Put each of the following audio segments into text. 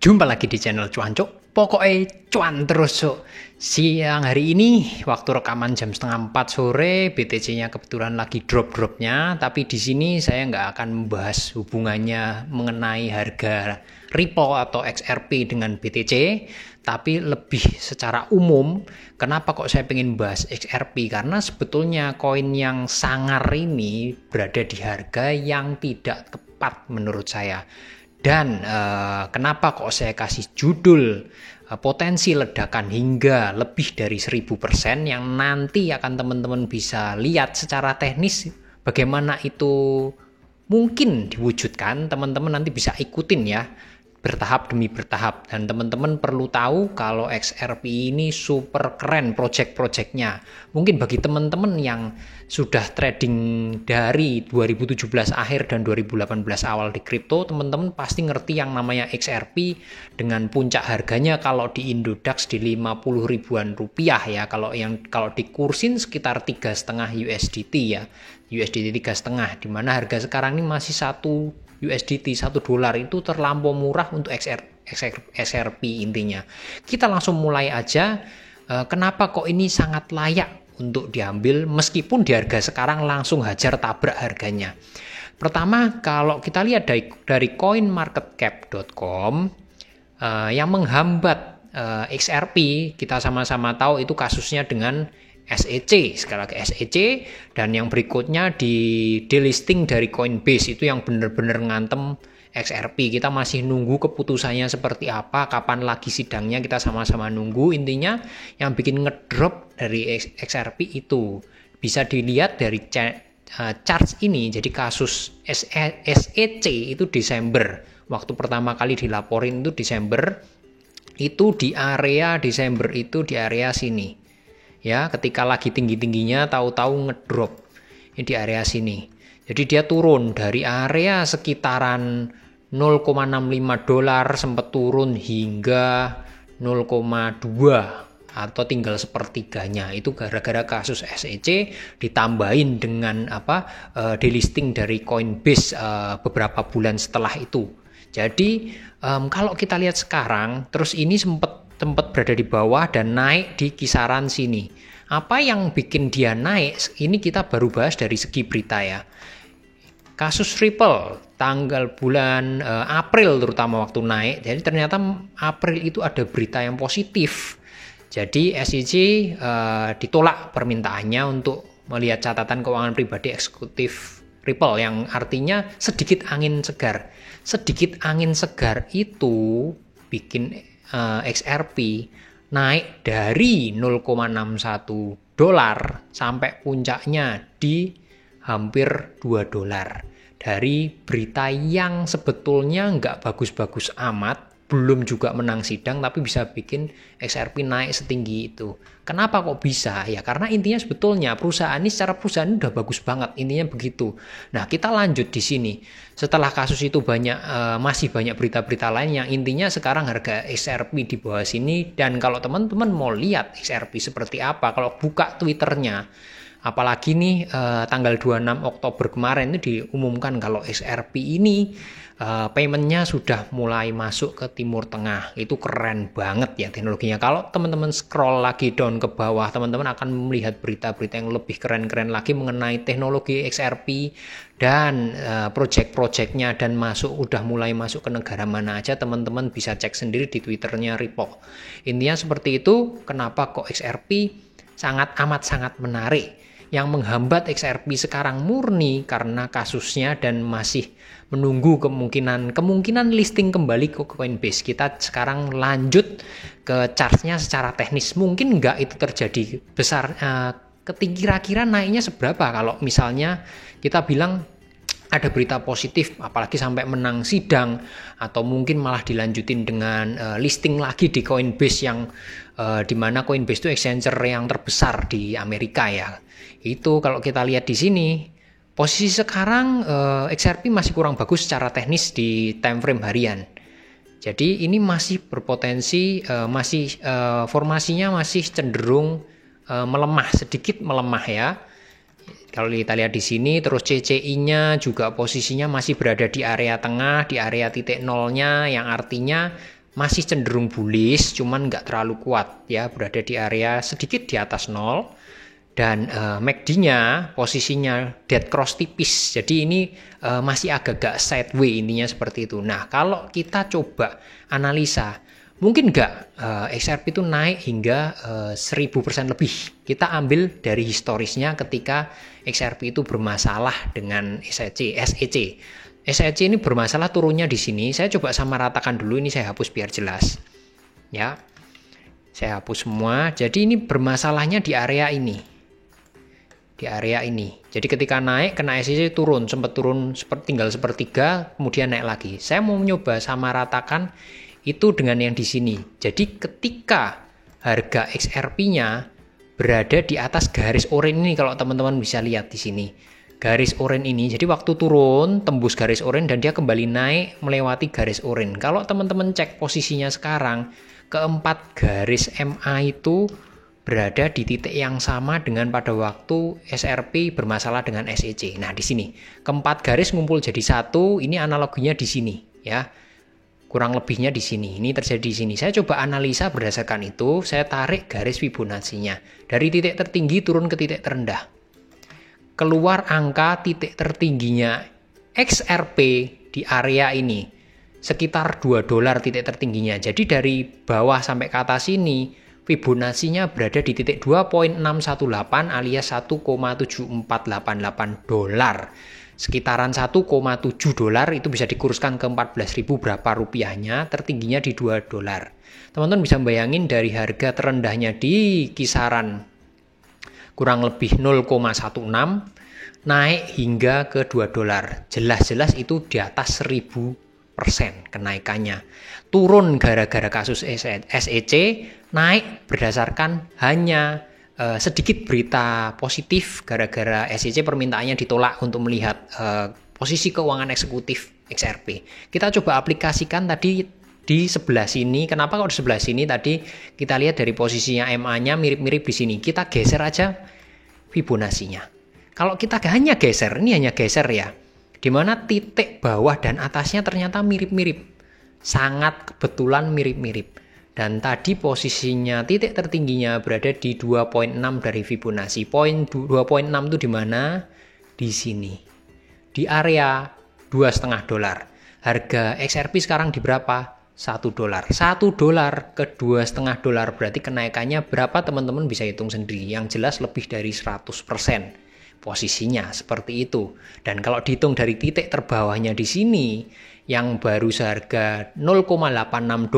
Jumpa lagi di channel Cuancuk. Pokoknya cuan terus, Cuk. Siang hari ini waktu rekaman jam 3:30 sore, BTC-nya kebetulan lagi drop-dropnya. Tapi di sini saya nggak akan membahas hubungannya mengenai harga Ripple atau XRP dengan BTC, tapi lebih secara umum. Kenapa kok saya pengen bahas XRP? Karena sebetulnya koin yang sangar ini berada di harga yang tidak tepat menurut saya. Dan kenapa kok saya kasih judul potensi ledakan hingga lebih dari 1000% yang nanti akan teman-teman bisa lihat secara teknis bagaimana itu mungkin diwujudkan. Teman-teman nanti bisa ikutin ya, bertahap demi bertahap. Dan teman-teman perlu tahu kalau XRP ini super keren project-projectnya. Mungkin bagi teman-teman yang sudah trading dari 2017 akhir dan 2018 awal di kripto, teman-teman pasti ngerti yang namanya XRP dengan puncak harganya kalau di Indodax di 50 ribuan rupiah ya. Kalau dikursin sekitar 3,5 USDT ya. USDT 3,5, di mana harga sekarang ini masih $1 itu terlampau murah untuk XRP intinya. Kita langsung mulai aja. Kenapa kok ini sangat layak untuk diambil meskipun di harga sekarang langsung hajar tabrak harganya. Pertama, kalau kita lihat dari coinmarketcap.com yang menghambat XRP, kita sama-sama tahu itu kasusnya dengan SEC, sekali lagi SEC, dan yang berikutnya di delisting dari Coinbase itu yang benar-benar ngantem XRP. Kita masih nunggu keputusannya seperti apa, kapan lagi sidangnya, kita sama-sama nunggu. Intinya yang bikin ngedrop dari XRP itu bisa dilihat dari chart ini. Jadi kasus SEC itu Desember, waktu pertama kali dilaporin itu Desember, itu di area Desember itu di area sini. Ya, ketika lagi tinggi-tingginya tahu-tahu ngedrop ini di area sini. Jadi dia turun dari area sekitaran $0,65 sempat turun hingga 0,2 atau tinggal sepertiganya. Itu gara-gara kasus SEC ditambahin dengan delisting dari Coinbase beberapa bulan setelah itu. Jadi kalau kita lihat sekarang, terus ini sempat berada di bawah dan naik di kisaran sini. Apa yang bikin dia naik? Ini kita baru bahas dari segi berita ya. Kasus Ripple tanggal bulan April terutama waktu naik. Jadi ternyata April itu ada berita yang positif. Jadi SEC ditolak permintaannya untuk melihat catatan keuangan pribadi eksekutif Ripple, yang artinya sedikit angin segar. Sedikit angin segar itu bikin XRP naik dari $0,61 sampai puncaknya di hampir $2 dari berita yang sebetulnya nggak bagus-bagus amat, belum juga menang sidang tapi bisa bikin XRP naik setinggi itu. Kenapa kok bisa? Ya karena intinya sebetulnya perusahaan ini secara perusahaan udah bagus banget, intinya begitu. Nah, kita lanjut di sini. Setelah kasus itu masih banyak berita-berita lain yang intinya sekarang harga XRP di bawah sini. Dan kalau teman-teman mau lihat XRP seperti apa, kalau buka Twitternya, apalagi nih tanggal 26 Oktober kemarin itu diumumkan kalau XRP ini paymentnya sudah mulai masuk ke Timur Tengah. Itu keren banget ya teknologinya. Kalau teman-teman scroll lagi down ke bawah, teman-teman akan melihat berita-berita yang lebih keren-keren lagi mengenai teknologi XRP dan project-projectnya, dan udah mulai masuk ke negara mana aja. Teman-teman bisa cek sendiri di Twitternya Ripple. Intinya seperti itu. Kenapa kok XRP sangat menarik? Yang menghambat XRP sekarang murni karena kasusnya dan masih menunggu kemungkinan listing kembali ke Coinbase. Kita sekarang lanjut ke chartnya secara teknis. Mungkin nggak itu terjadi besar. Kira-kira naiknya seberapa kalau misalnya kita bilang ada berita positif, apalagi sampai menang sidang, atau mungkin malah dilanjutin dengan listing lagi di Coinbase yang dimana Coinbase itu exchanger yang terbesar di Amerika ya. Itu kalau kita lihat di sini, posisi sekarang XRP masih kurang bagus secara teknis di time frame harian. Jadi ini masih berpotensi, formasinya masih cenderung melemah, sedikit melemah ya. Kalau kita lihat di sini, terus CCI-nya juga posisinya masih berada di area tengah, di area titik nolnya, yang artinya masih cenderung bullish, cuman nggak terlalu kuat ya, berada di area sedikit di atas 0. Dan MACD-nya posisinya dead cross tipis, jadi ini masih agak-agak sideways, intinya seperti itu. Nah, kalau kita coba analisa, mungkin nggak XRP itu naik hingga 1000% lebih. Kita ambil dari historisnya ketika XRP itu bermasalah dengan SEC. SEC ini bermasalah turunnya di sini. Saya coba sama ratakan dulu, ini saya hapus biar jelas. Ya, saya hapus semua. Jadi ini bermasalahnya di area ini. Di area ini. Jadi ketika naik kena SEC turun, sempat turun tinggal sepertiga, kemudian naik lagi. Saya mau mencoba sama ratakan itu dengan yang di sini. Jadi ketika harga XRP-nya berada di atas garis oranye ini, kalau teman-teman bisa lihat di sini. Garis oranye ini, jadi waktu turun tembus garis oranye dan dia kembali naik melewati garis oranye. Kalau teman-teman cek posisinya sekarang, keempat garis MA itu berada di titik yang sama dengan pada waktu XRP bermasalah dengan SEC. Nah, di sini keempat garis ngumpul jadi satu. Ini analoginya di sini, ya. Kurang lebihnya di sini. Ini terjadi di sini. Saya coba analisa berdasarkan itu. Saya tarik garis Fibonacci-nya dari titik tertinggi turun ke titik terendah. Keluar angka titik tertingginya XRP di area ini sekitar $2 titik tertingginya. Jadi dari bawah sampai ke atas ini Fibonacci-nya berada di titik 2.618 alias $1,7488. Sekitaran $1,7 itu bisa dikuruskan ke 14.000 berapa rupiahnya, tertingginya di $2. Teman-teman bisa bayangin dari harga terendahnya di kisaran kurang lebih 0,16 naik hingga ke $2. Jelas-jelas itu di atas 1000% kenaikannya. Turun gara-gara kasus SEC, naik berdasarkan hanya sedikit berita positif gara-gara SEC permintaannya ditolak untuk melihat posisi keuangan eksekutif XRP. Kita coba aplikasikan tadi di sebelah sini. Kenapa kok di sebelah sini? Tadi kita lihat dari posisinya MA-nya mirip-mirip di sini. Kita geser aja Fibonacci-nya. Kalau kita hanya geser, ini hanya geser ya, di mana titik bawah dan atasnya ternyata mirip-mirip. Sangat kebetulan mirip-mirip. Dan tadi posisinya titik tertingginya berada di 2.6 dari Fibonacci. Poin 2.6 itu di mana? Di sini. Di area $2,5. Harga XRP sekarang di berapa? $1. $1 ke $2,5 berarti kenaikannya berapa, teman-teman bisa hitung sendiri. Yang jelas lebih dari 100%. Posisinya seperti itu. Dan kalau dihitung dari titik terbawahnya di sini yang baru seharga $0,86,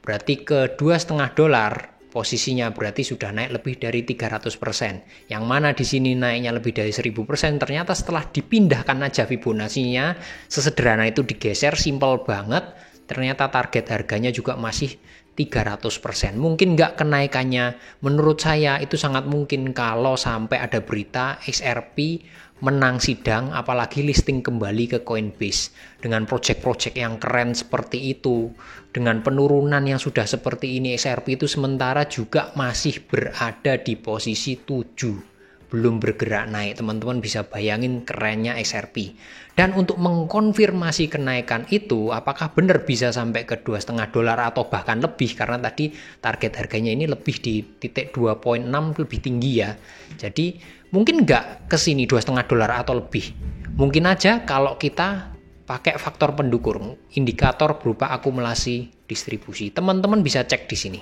berarti ke $2,5 posisinya berarti sudah naik lebih dari 300%. Yang mana di sini naiknya lebih dari 1000%. Ternyata setelah dipindahkan aja Fibonacci-nya, sesederhana itu digeser, simple banget. Ternyata target harganya juga masih 300%. Mungkin nggak kenaikannya? Menurut saya itu sangat mungkin kalau sampai ada berita XRP menang sidang, apalagi listing kembali ke Coinbase dengan project-project yang keren seperti itu, dengan penurunan yang sudah seperti ini. XRP itu sementara juga masih berada di posisi 7, belum bergerak naik. Teman-teman bisa bayangin kerennya XRP. Dan untuk mengkonfirmasi kenaikan itu, apakah benar bisa sampai ke $2,5 atau bahkan lebih, karena tadi target harganya ini lebih di titik 2.6, lebih tinggi ya. Jadi mungkin nggak ke sini $2,5 atau lebih. Mungkin aja kalau kita pakai faktor pendukung, indikator berupa akumulasi distribusi. Teman-teman bisa cek di sini.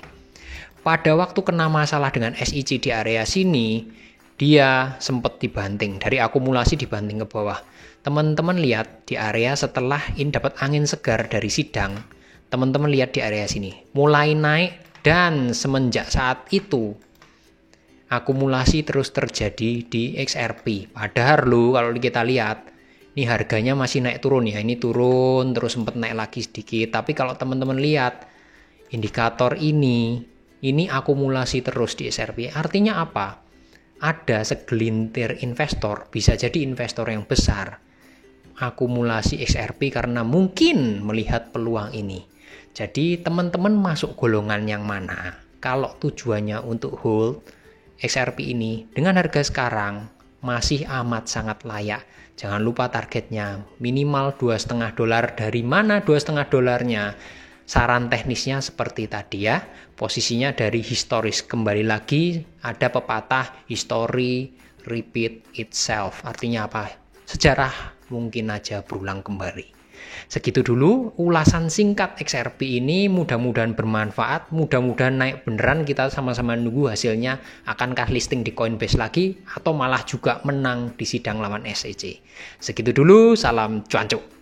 Pada waktu kena masalah dengan SEC di area sini, dia sempat dibanting, dari akumulasi dibanting ke bawah. Teman-teman lihat di area setelah ini dapat angin segar dari sidang, teman-teman lihat di area sini, mulai naik dan semenjak saat itu, akumulasi terus terjadi di XRP. Padahal kalau kita lihat, ini harganya masih naik turun ya, ini turun, terus sempat naik lagi sedikit. Tapi kalau teman-teman lihat, indikator ini akumulasi terus di XRP. Artinya apa? Ada segelintir investor, bisa jadi investor yang besar, akumulasi XRP karena mungkin melihat peluang ini. Jadi teman-teman masuk golongan yang mana? Kalau tujuannya untuk hold XRP ini dengan harga sekarang masih amat sangat layak. Jangan lupa targetnya minimal $2,5. Dari mana $2,5-nya? Saran teknisnya seperti tadi ya, posisinya dari historis. Kembali lagi ada pepatah history repeat itself. Artinya apa? Sejarah mungkin aja berulang kembali. Segitu dulu ulasan singkat XRP ini, mudah-mudahan bermanfaat, mudah-mudahan naik beneran, kita sama-sama nunggu hasilnya akankah listing di Coinbase lagi atau malah juga menang di sidang lawan SEC. Segitu dulu, salam cuancuk.